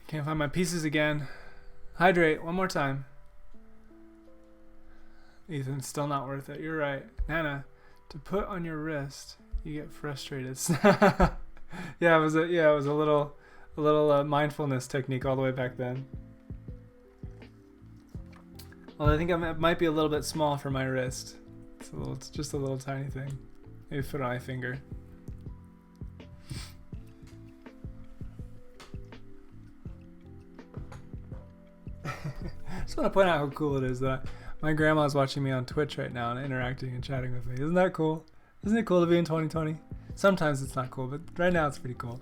Can't find my pieces again. Hydrate one more time. Ethan, still not worth it. You're right. Nana, to put on your wrist, you get frustrated. Yeah, it was a little mindfulness technique all the way back then. Well, I think it might be a little bit small for my wrist. It's just a little tiny thing. Maybe put it on my finger. I just want to point out how cool it is that my grandma's watching me on Twitch right now and interacting and chatting with me. Isn't that cool? Isn't it cool to be in 2020? Sometimes it's not cool, but right now it's pretty cool.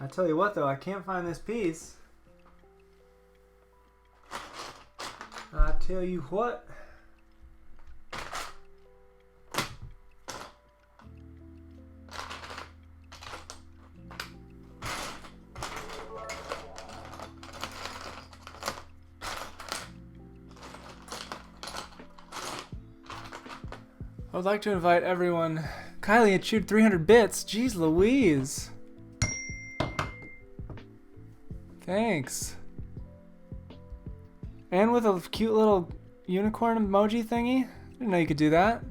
I tell you what, though, I can't find this piece. I tell you what. I would like to invite everyone. Kylie had chewed 300 bits. Jeez Louise. Thanks. And with a cute little unicorn emoji thingy. Didn't know you could do that.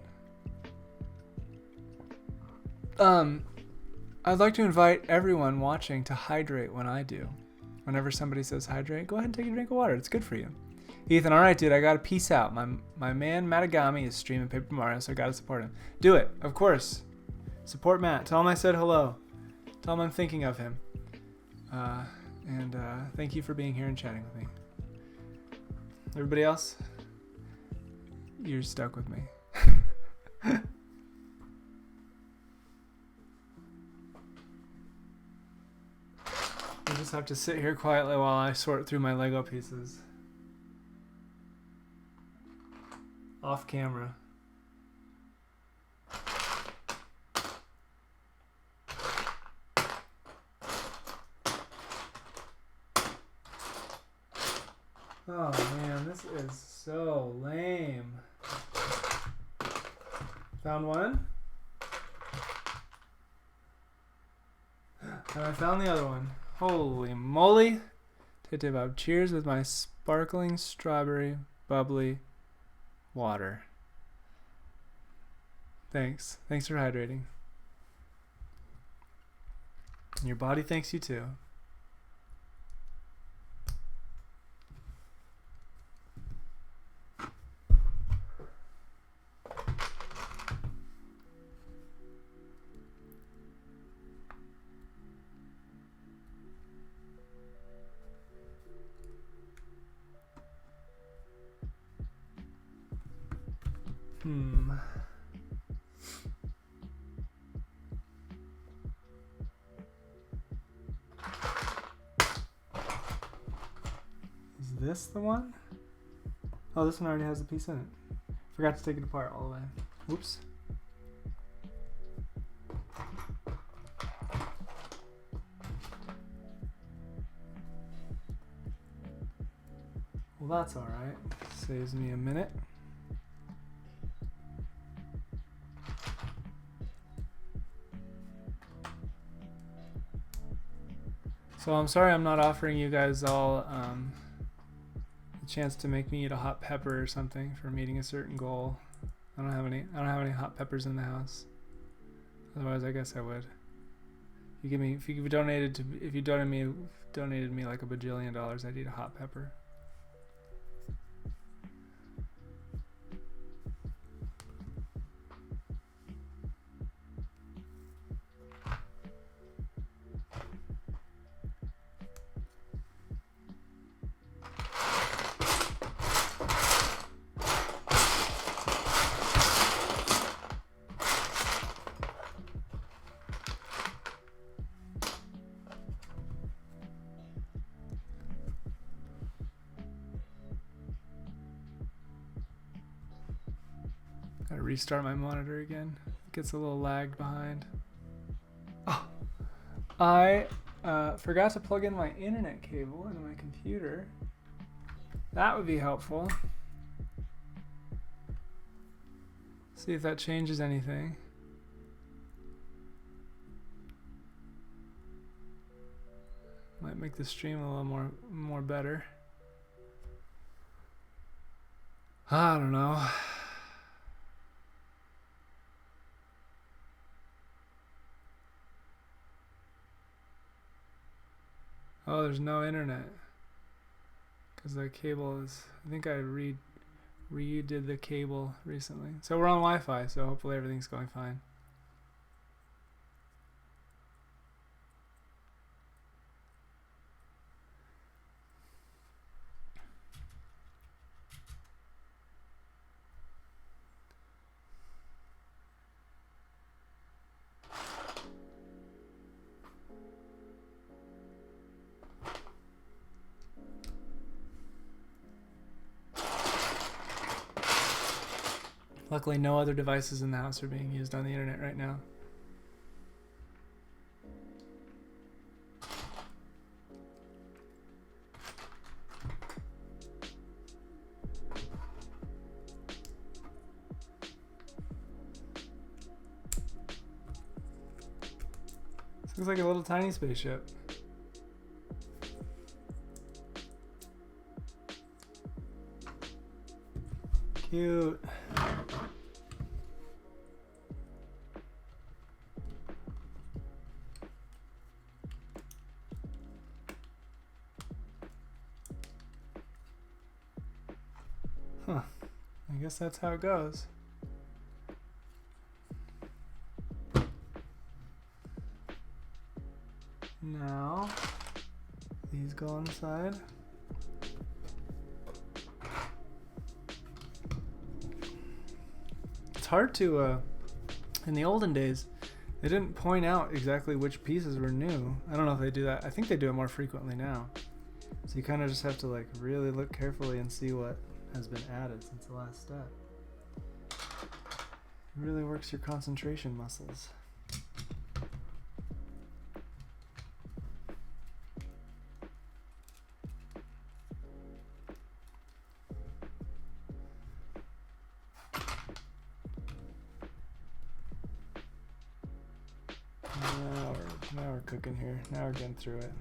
I'd like to invite everyone watching to hydrate when I do. Whenever somebody says hydrate, go ahead and take a drink of water. It's good for you. Ethan, all right, dude, I gotta peace out. My man Matagami is streaming Paper Mario, so I gotta support him. Do it, of course. Support Matt. Tell him I said hello. Tell him I'm thinking of him. And thank you for being here and chatting with me. Everybody else, you're stuck with me. I just have to sit here quietly while I sort through my Lego pieces. Off camera. Oh man, this is so lame. Found one. And I found the other one. Holy moly. Tete Bob. Cheers with my sparkling strawberry bubbly water. Thanks. Thanks for hydrating. Your body thanks you too. Is this the one? Oh, this one already has a piece in it. Forgot to take it apart all the way. Whoops. Well, that's alright. Saves me a minute. So I'm sorry I'm not offering you guys all a chance to make me eat a hot pepper or something for meeting a certain goal. I don't have any hot peppers in the house. Otherwise, I guess I would. If you donated me like $1 bajillion, I'd eat a hot pepper. Gotta restart my monitor again. It gets a little lagged behind. Oh, I forgot to plug in my internet cable into my computer. That would be helpful. See if that changes anything. Might make the stream a little more better. I don't know. Oh, there's no internet. Because the cable is... I think I redid the cable recently. So we're on Wi-Fi, so hopefully everything's going fine. Luckily, no other devices in the house are being used on the internet right now. This looks like a little tiny spaceship. Cute. Huh. I guess that's how it goes. Now, these go on the side. It's hard to, in the olden days, they didn't point out exactly which pieces were new. I don't know if they do that. I think they do it more frequently now. So you kind of just have to like really look carefully and see what has been added since the last step. It really works your concentration muscles. Now we're cooking here. Now we're getting through it.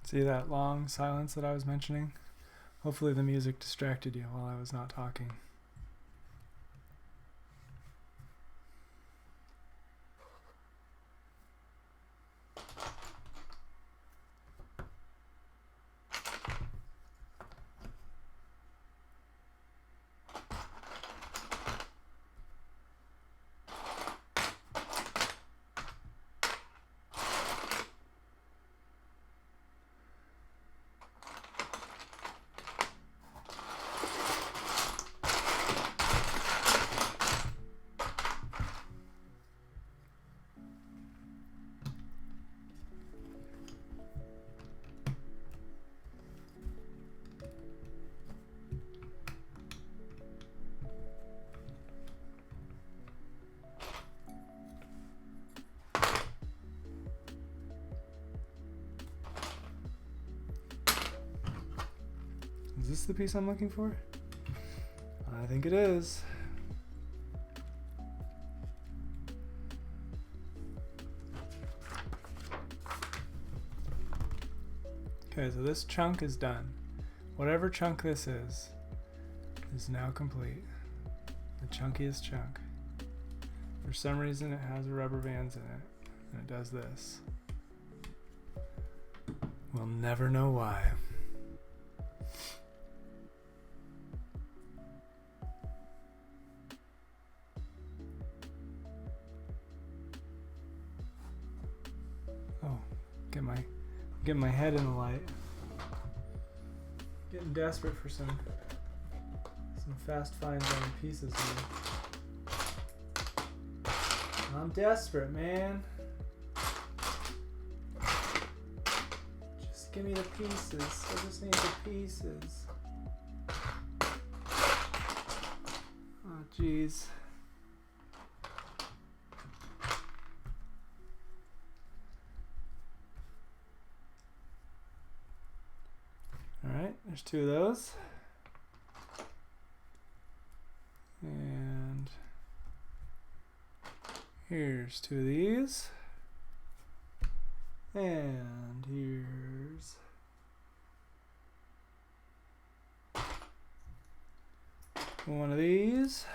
See that long silence that I was mentioning? Hopefully the music distracted you while I was not talking. Is this the piece I'm looking for? I think it is. Okay, so this chunk is done. Whatever chunk this is now complete. The chunkiest chunk. For some reason it has rubber bands in it, and it does this. We'll never know why. Oh, get my head in the light. Getting desperate for some fast finds on pieces here. I'm desperate, man. Just give me the pieces. I just need the pieces. Oh, jeez. Alright, there's two of those. And here's two of these. And here's one of these.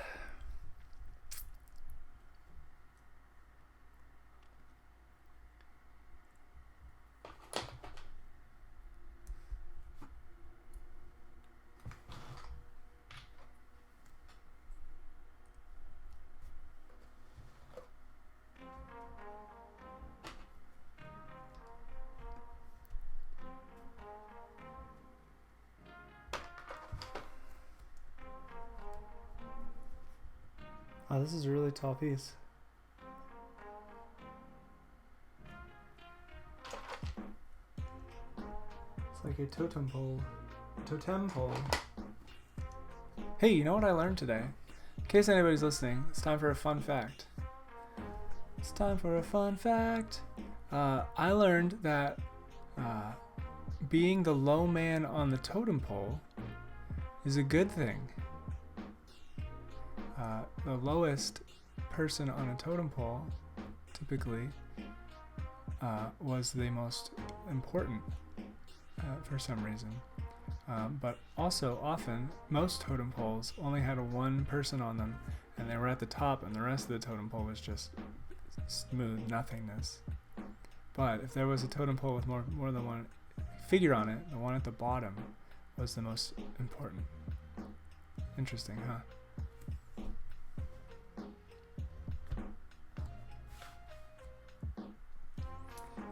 Oh, this is a really tall piece. It's like a totem pole. Totem pole. Hey, you know what I learned today? In case anybody's listening, it's time for a fun fact. It's time for a fun fact. I learned that being the low man on the totem pole is a good thing. The lowest person on a totem pole typically was the most important for some reason. But also often, most totem poles only had one person on them, and they were at the top, and the rest of the totem pole was just smooth nothingness. But if there was a totem pole with more than one figure on it, the one at the bottom was the most important. Interesting, huh?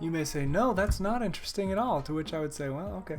You may say, no, that's not interesting at all, to which I would say, well, okay.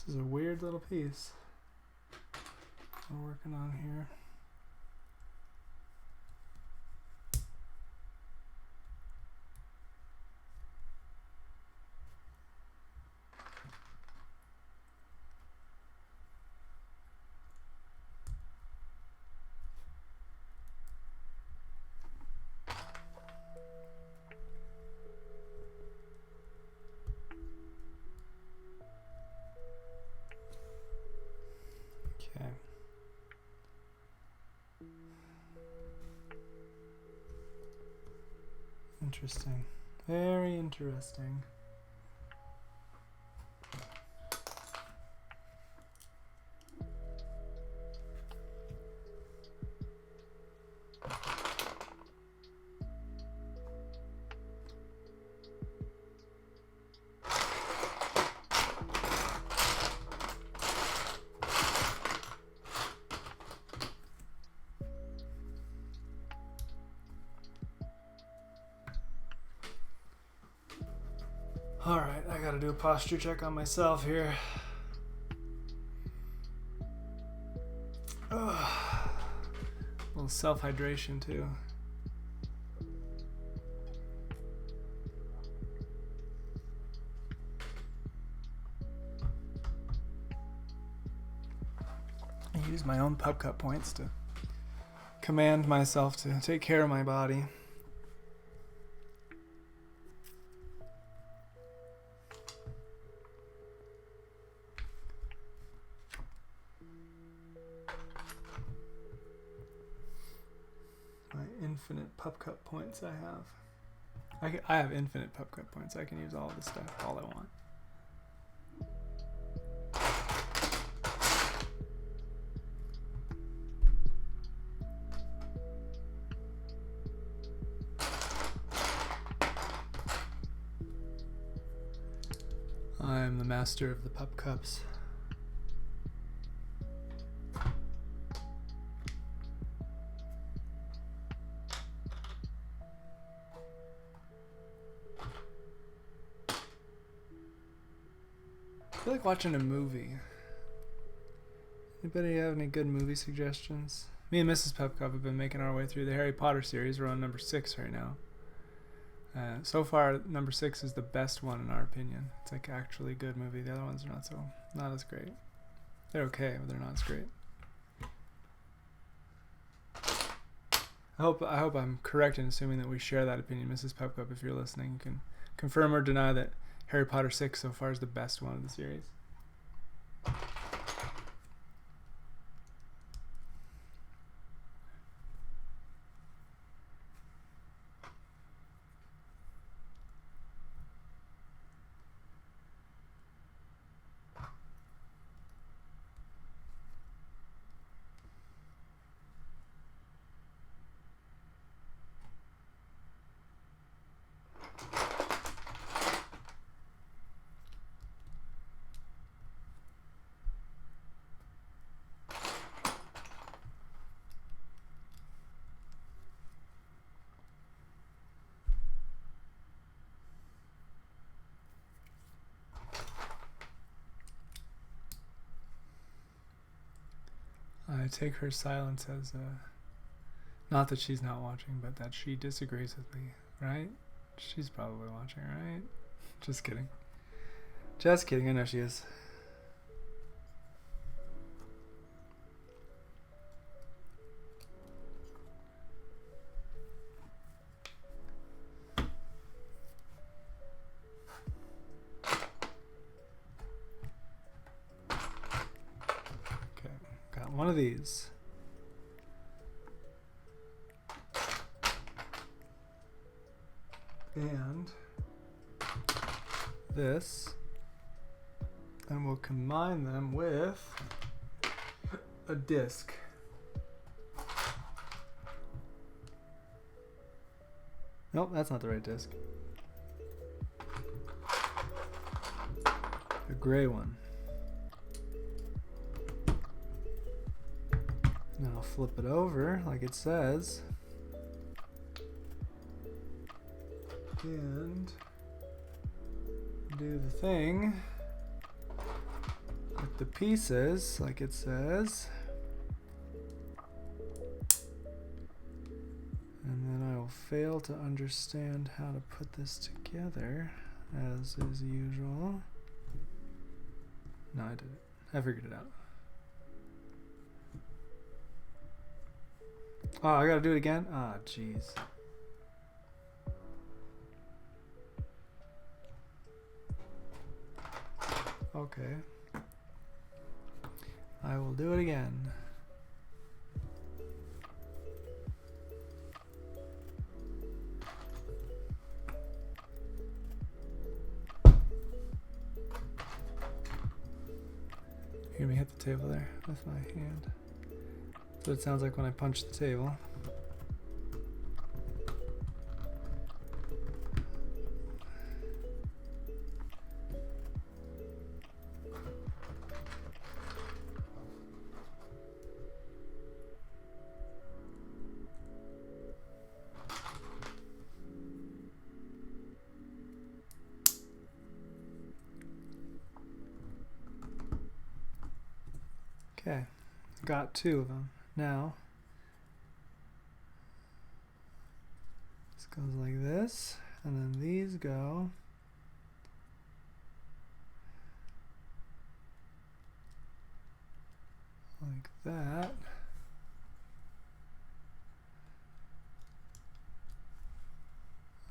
This is a weird little piece we're working on here. Okay. Interesting. Very interesting. Alright, I gotta do a posture check on myself here. A little self-hydration too. I use my own pub cup points to command myself to take care of my body. Infinite pup cup points I have. I have infinite pup cup points. I can use all this stuff all I want. I am the master of the pup cups. I feel like watching a movie. Anybody have any good movie suggestions? Me and Mrs. Pepcup have been making our way through the Harry Potter series. We're on number 6 right now. So far, number 6 is the best one in our opinion. It's like actually a good movie. The other ones are not as great. They're okay, but they're not as great. I hope I'm correct in assuming that we share that opinion, Mrs. Pepcup. If you're listening, you can confirm or deny that Harry Potter 6 so far is the best one of the series. I take her silence as not that she's not watching, but that she disagrees with me, right? She's probably watching, right? Just kidding. Just kidding, I know she is. Okay, got one of these. And this, and we'll combine them with a disc. Nope, that's not the right disc. A gray one. Then I'll flip it over like it says. And do the thing with the pieces like it says. And then I will fail to understand how to put this together as is usual. No, I did it. I figured it out. Oh, I gotta do it again? Ah, jeez. Okay. I will do it again. Hear me hit the table there with my hand. That's what it sounds like when I punch the table. Okay, got two of them. Now, this goes like this, and then these go like that.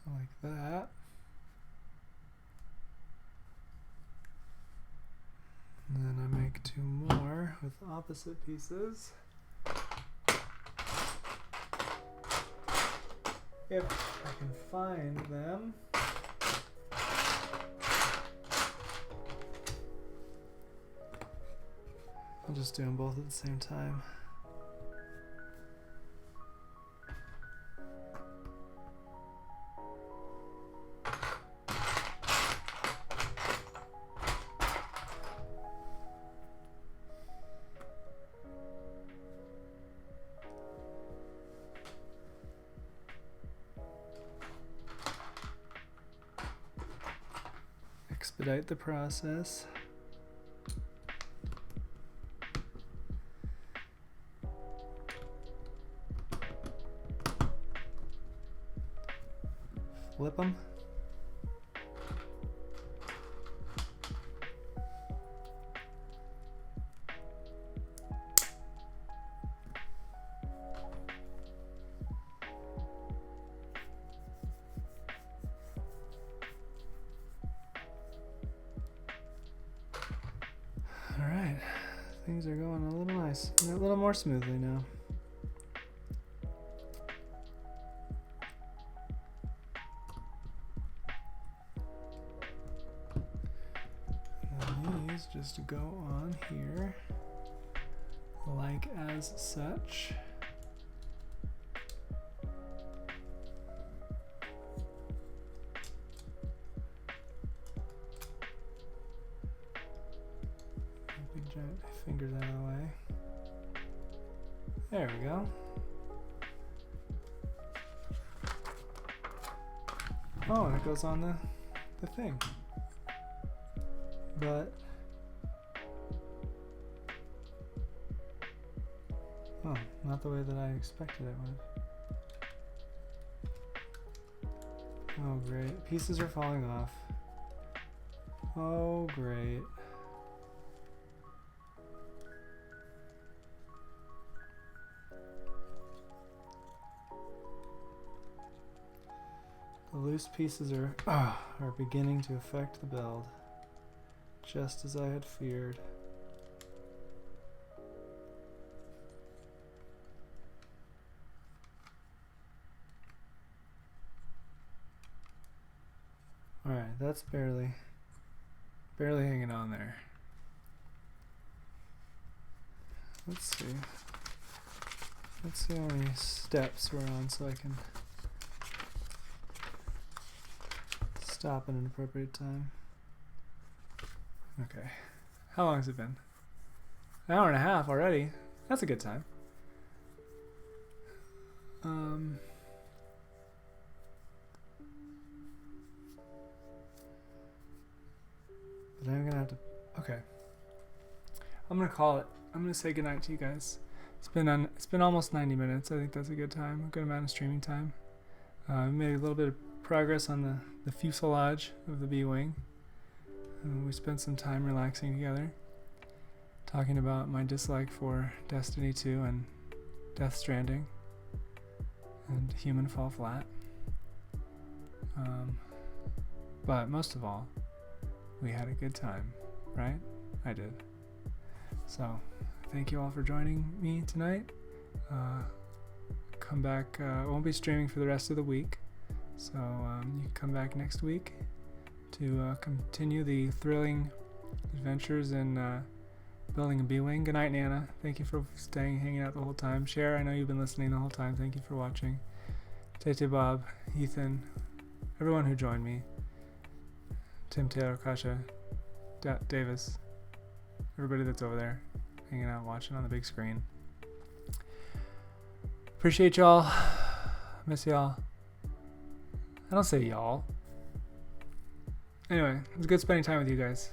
Like that. And then I make two more with opposite pieces. If I can find them. I'll just do them both at the same time. Expedite the process. Flip them. things are going a little nice, a little more smoothly now. And these just go on here, like as such. Big giant fingers out of the way. There we go. Oh, and it goes on the thing. But oh, not the way that I expected it would. Oh great. Pieces are falling off. Oh great. The loose pieces are beginning to affect the build, just as I had feared. Alright, that's barely hanging on there. Let's see how many steps we're on so I can stop at an appropriate time. Okay. How long has it been? An hour and a half already. That's a good time. But I'm gonna have to. Okay. I'm gonna call it. I'm gonna say goodnight to you guys. It's been almost 90 minutes. I think that's a good time. A good amount of streaming time. We made a little bit of progress on the fuselage of the B-Wing. We spent some time relaxing together, talking about my dislike for Destiny 2 and Death Stranding and Human Fall Flat. But most of all, we had a good time, right? I did. So, thank you all for joining me tonight. Come back. I won't be streaming for the rest of the week. So you can come back next week to continue the thrilling adventures in building a B-Wing. Good night, Nana. Thank you for hanging out the whole time. Cher, I know you've been listening the whole time. Thank you for watching. Tete Bob, Ethan, everyone who joined me. Tim Taylor, Kasha, Davis, everybody that's over there hanging out, watching on the big screen. Appreciate y'all. Miss y'all. I don't say y'all. Anyway, it was good spending time with you guys.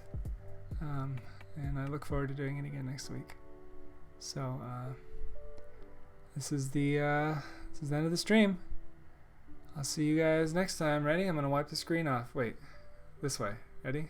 And I look forward to doing it again next week. So, this is the end of the stream. I'll see you guys next time. Ready? I'm going to wipe the screen off. Wait. This way. Ready?